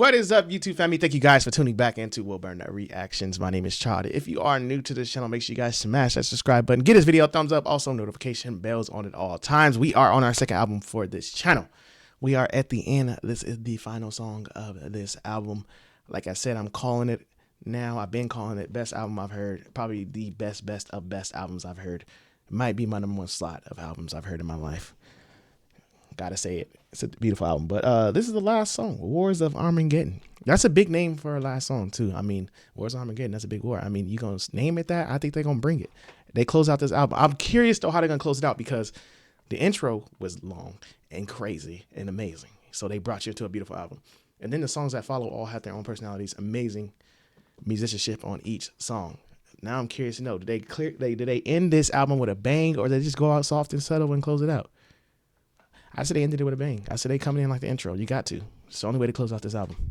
What is up, YouTube family? Thank you guys for tuning back into Wilburn Reactions. My name is Chod. If you are new to this channel, make sure you guys smash that subscribe button. Get this video a thumbs up. Also, notification bells on at all times. We are on our second album for this channel. We are at the end. This is the final song of this album. Like I said, I'm calling it now. I've been calling it best album I've heard. Probably the best of best albums I've heard. It might be my #1 slot of albums I've heard in my life. Gotta say it. It's a beautiful album. But this is the last song, Wars of Armageddon. That's a big name for a last song too. I mean, Wars of Armageddon, that's a big war. I mean, you gonna name it that? I think they're gonna bring it. They close out this album. I'm curious though how they're gonna close it out, because the intro was long and crazy and amazing. So they brought you to a beautiful album. And then the songs that follow all have their own personalities, amazing musicianship on each song. Now I'm curious to know, did they end this album with a bang, or did they just go out soft and subtle and close it out? I said they ended it with a bang. I said they coming in like the intro. You got to. It's the only way to close out this album.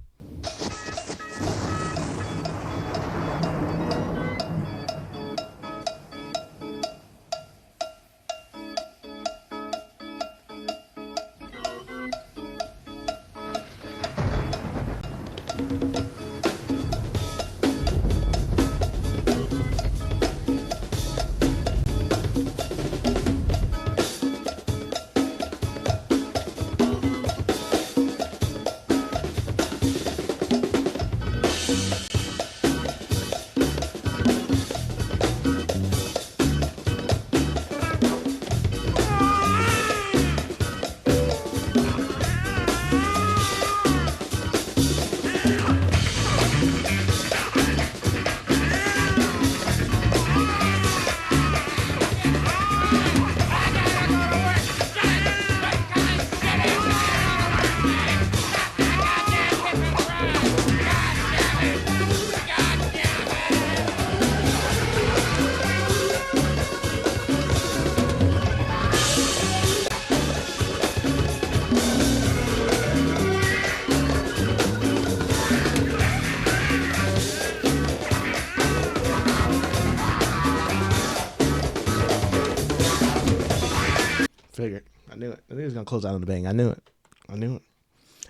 Figured. I knew it. I knew it was gonna close out on the bang. I knew it. I didn't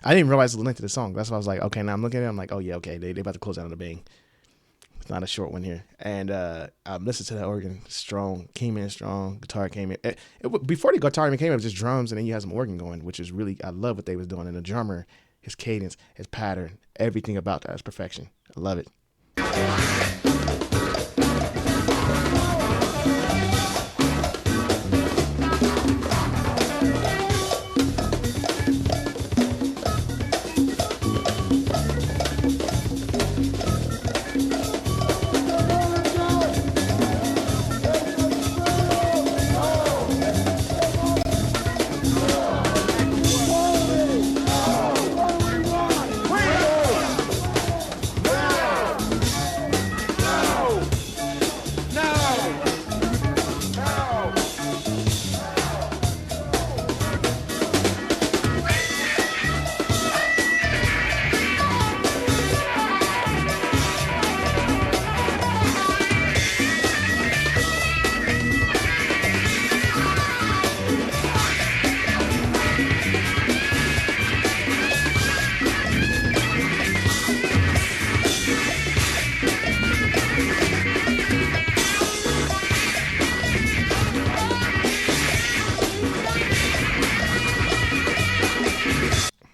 even realize the length of the song. That's why I was like, okay, now I'm looking at it. I'm like, oh yeah, okay, they about to close out on the bang. It's not a short one here. And I listened to the organ strong, came in strong. Guitar came in. Before the guitar even came in, it was just drums, and then you had some organ going, which is really, I love what they was doing. And the drummer, his cadence, his pattern, everything about that is perfection. I love it.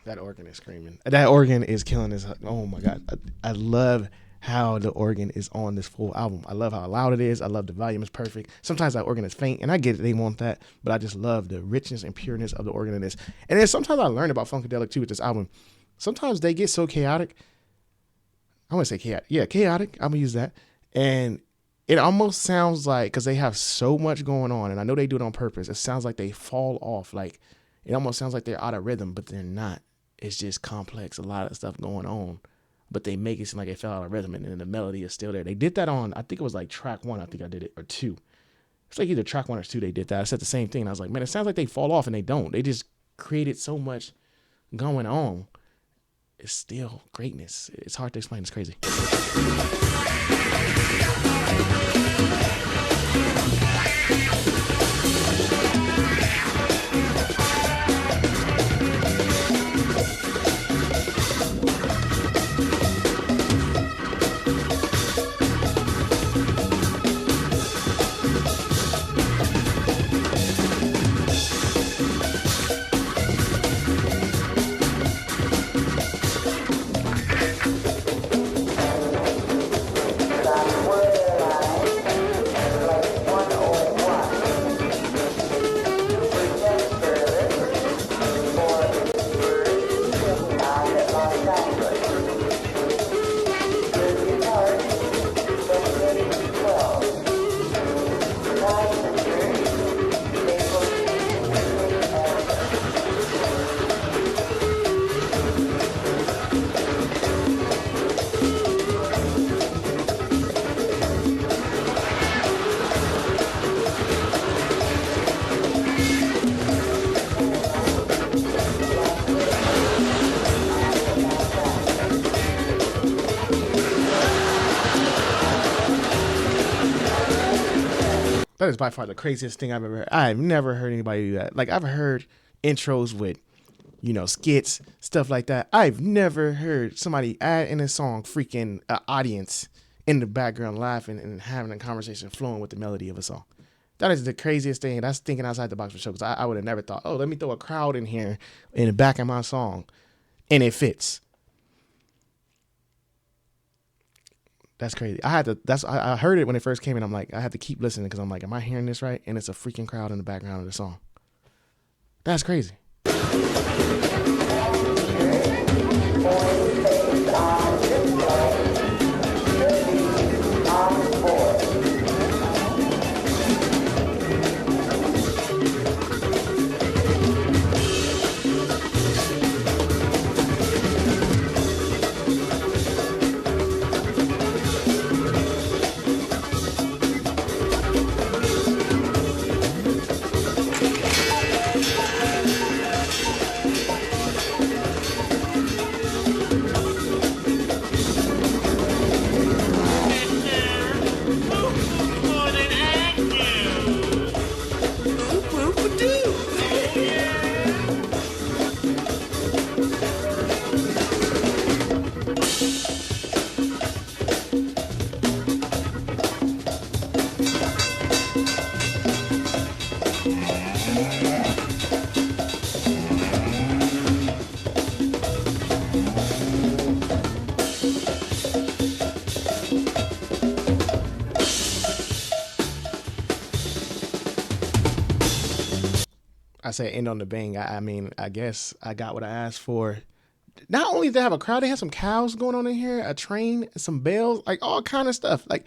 That organ is screaming. That organ is killing this. Oh my God. I love how the organ is on this full album. I love how loud it is. I love the volume is perfect. Sometimes that organ is faint, and I get it, they want that, but I just love the richness and pureness of the organ in this. And then sometimes I learned about Funkadelic too with this album. Sometimes they get so chaotic. I want to say chaotic. Yeah, chaotic. I'm going to use that. And it almost sounds like, because they have so much going on, and I know they do it on purpose, it sounds like they fall off. Like, it almost sounds like they're out of rhythm, but they're not. It's just complex, a lot of stuff going on, but they make it seem like it fell out of rhythm, and then the melody is still there. They did that on, I think it was like track 1, I think I did it, or 2. It's like either track 1 or 2 they did that. I said the same thing. I was like, man, it sounds like they fall off, and they don't. They just created so much going on. It's still greatness. It's hard to explain. It's crazy. That is by far the craziest thing I've ever heard. I've never heard anybody do that. Like, I've heard intros with, skits, stuff like that. I've never heard somebody add in a song freaking audience in the background laughing and having a conversation flowing with the melody of a song. That is the craziest thing. That's thinking outside the box for sure. Because I would have never thought, let me throw a crowd in here in the back of my song, and it fits. That's crazy. I heard it when it first came in. I'm like, I had to keep listening because I'm like, am I hearing this right? And it's a freaking crowd in the background of the song. That's crazy. I said end on the bang. I mean, I guess I got what I asked for. Not only did they have a crowd, they had some cows going on in here, a train, some bells, like all kind of stuff. Like,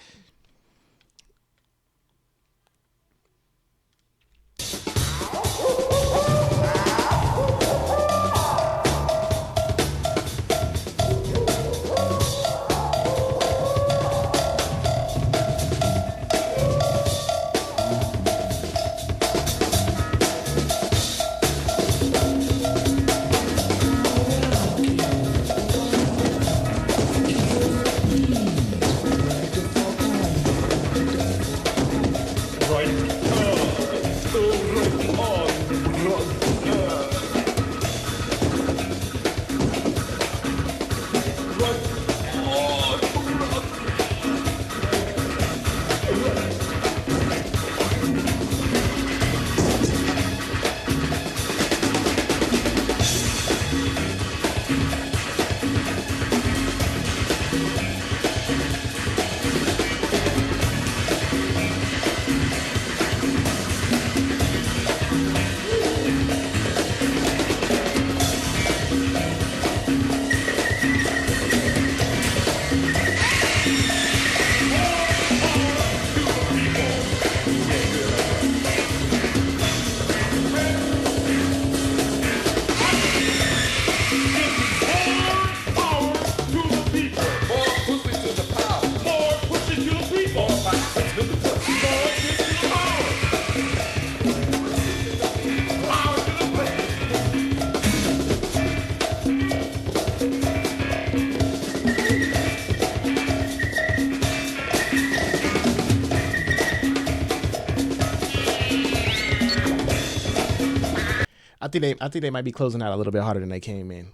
I think they might be closing out a little bit harder than they came in.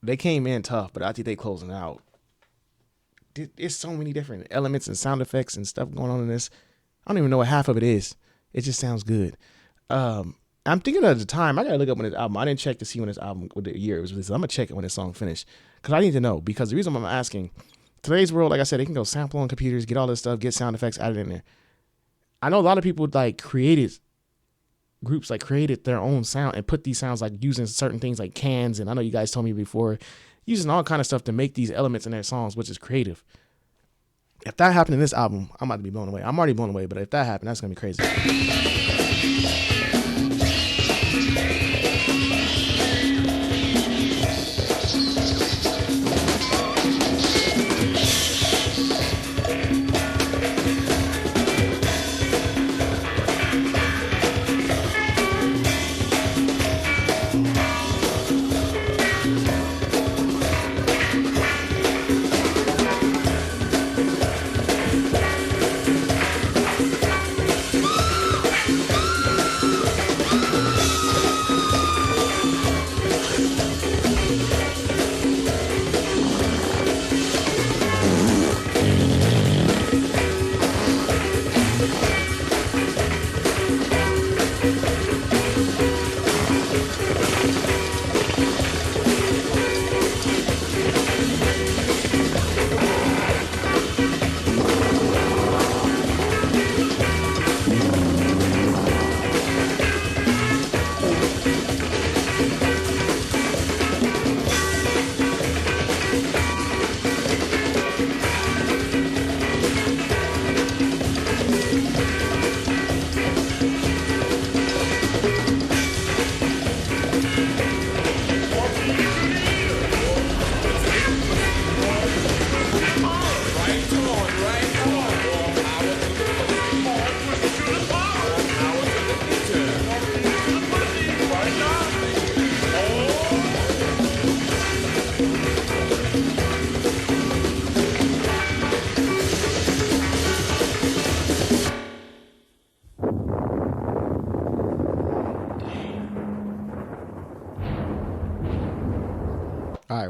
They came in tough, but I think they closing out. There's so many different elements and sound effects and stuff going on in this. I don't even know what half of it is. It just sounds good. I'm thinking of the time. I gotta look up when this album. I didn't check to see when this album, what the year it was. I'm gonna check it when this song finished because I need to know. Because the reason I'm asking, today's world, like I said, they can go sample on computers, get all this stuff, get sound effects added in there. I know a lot of people like created their own sound and put these sounds like using certain things like cans. And I know you guys told me before, using all kind of stuff to make these elements in their songs, which is creative. If that happened in this album, I'm about to be blown away. I'm already blown away, but if that happened, that's gonna be crazy.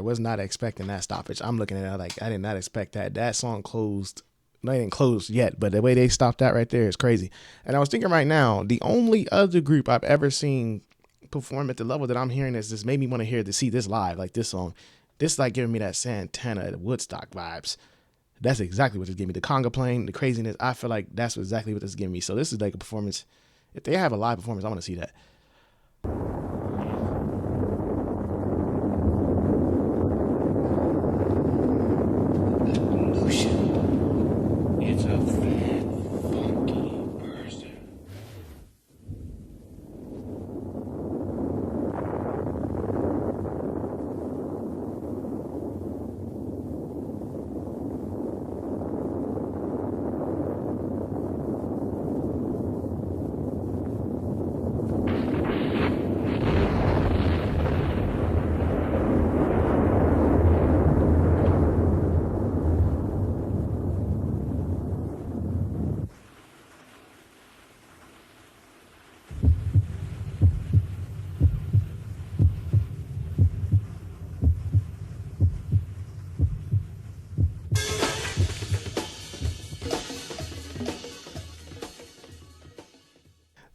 was not expecting that stoppage. I'm looking at it like I did not expect that. That song closed. No, it ain't closed yet, but the way they stopped that right there is crazy. And I was thinking right now, the only other group I've ever seen perform at the level that I'm hearing this made me want to see this live, like this song. This is like giving me that Santana Woodstock vibes. That's exactly what it's giving me. The conga playing, the craziness. I feel like that's exactly what this is giving me. So this is like a performance. If they have a live performance, I want to see that.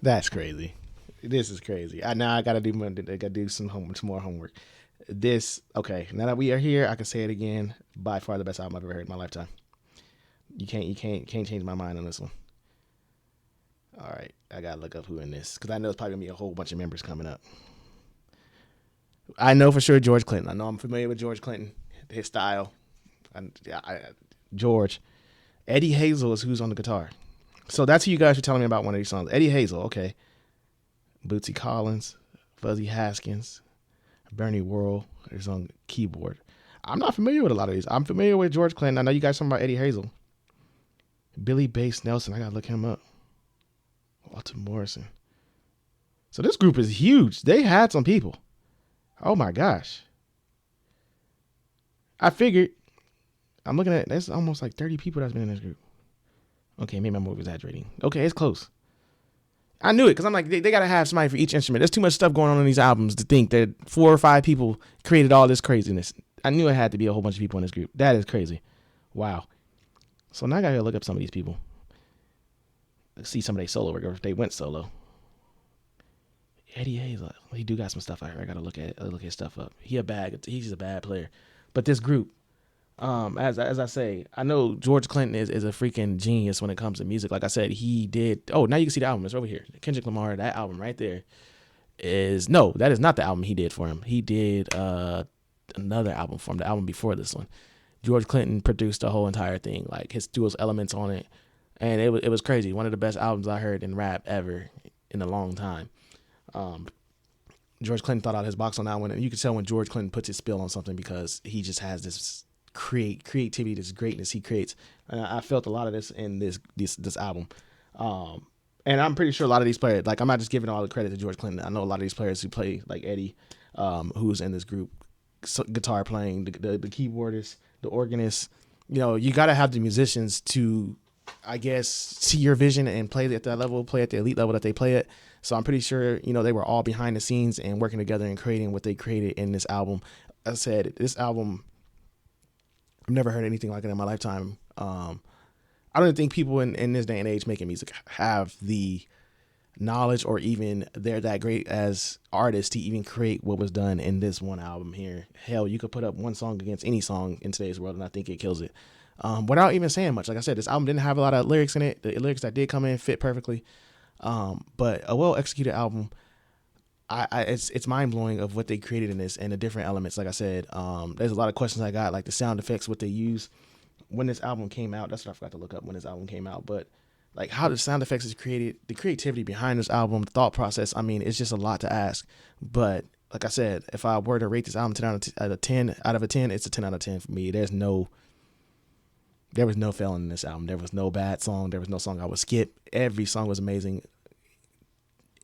That's crazy. This is crazy. Now I gotta do some more homework. Okay. Now that we are here, I can say it again. By far the best album I've ever heard in my lifetime. You can't change my mind on this one. All right, I gotta look up who in this because I know it's probably gonna be a whole bunch of members coming up. I know for sure George Clinton. I know I'm familiar with George Clinton, his style. George. Eddie Hazel is who's on the guitar. So that's who you guys were telling me about one of these songs. Eddie Hazel, okay. Bootsy Collins, Fuzzy Haskins, Bernie Worrell is on keyboard. I'm not familiar with a lot of these. I'm familiar with George Clinton. I know you guys talking about Eddie Hazel. Billy Bass Nelson, I gotta look him up. Walter Morrison. So this group is huge. They had some people. Oh my gosh. I figured, I'm looking at, there's almost like 30 people that's been in this group. Okay, maybe I'm over exaggerating. Okay, it's close. I knew it because I'm like, they got to have somebody for each instrument. There's too much stuff going on in these albums to think that 4 or 5 people created all this craziness. I knew it had to be a whole bunch of people in this group. That is crazy. Wow. So now I got to look up some of these people. Let's see some of their solo work or if they went solo. Eddie Hazel, he do got some stuff out here. I got to look his stuff up. He's a bad player. But this group, as I say, I know George Clinton is a freaking genius when it comes to music. Like I said, he did. Oh, now you can see the album. It's over here. Kendrick Lamar, that album right there that is not the album he did for him. He did another album for him, the album before this one. George Clinton produced the whole entire thing. Like his dual elements on it. And it was crazy. One of the best albums I heard in rap ever in a long time. George Clinton thought out his box on that one. And you can tell when George Clinton puts his spill on something because he just has this creativity, this greatness he creates. And I felt a lot of this in this album. And I'm pretty sure a lot of these players, like I'm not just giving all the credit to George Clinton. I know a lot of these players who play like Eddie, who's in this group, guitar playing, the keyboardist, the organist. You know, you got to have the musicians to, I guess, see your vision and play at that level, play at the elite level that they play at. So I'm pretty sure, you know, they were all behind the scenes and working together and creating what they created in this album. As I said, this album, I've never heard anything like it in my lifetime. I don't think people in this day and age making music have the knowledge or even they're that great as artists to even create what was done in this one album here. Hell, you could put up one song against any song in today's world and I think it kills it. Without even saying much. Like I said, this album didn't have a lot of lyrics in it. The lyrics that did come in fit perfectly. But a well-executed album, it's mind-blowing of what they created in this and the different elements. Like I said, there's a lot of questions I got, like the sound effects, what they use when this album came out. That's what I forgot to look up when this album came out. But like how the sound effects is created, the creativity behind this album, the thought process, I mean, it's just a lot to ask. But like I said, if I were to rate this album 10 out of 10, it's a 10 out of 10 for me. There was no failing in this album. There was no bad song. There was no song I would skip. Every song was amazing.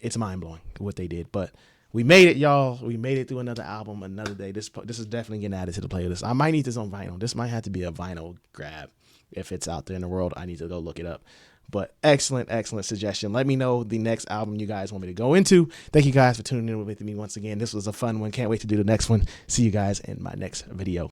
It's mind-blowing what they did. But we made it, y'all. We made it through another album, another day. This is definitely getting added to the playlist. I might need this on vinyl. This might have to be a vinyl grab. If it's out there in the world, I need to go look it up. But excellent suggestion. Let me know the next album you guys want me to go into. Thank you guys for tuning in with me once again. This was a fun one. Can't wait to do the next one. See you guys in my next video.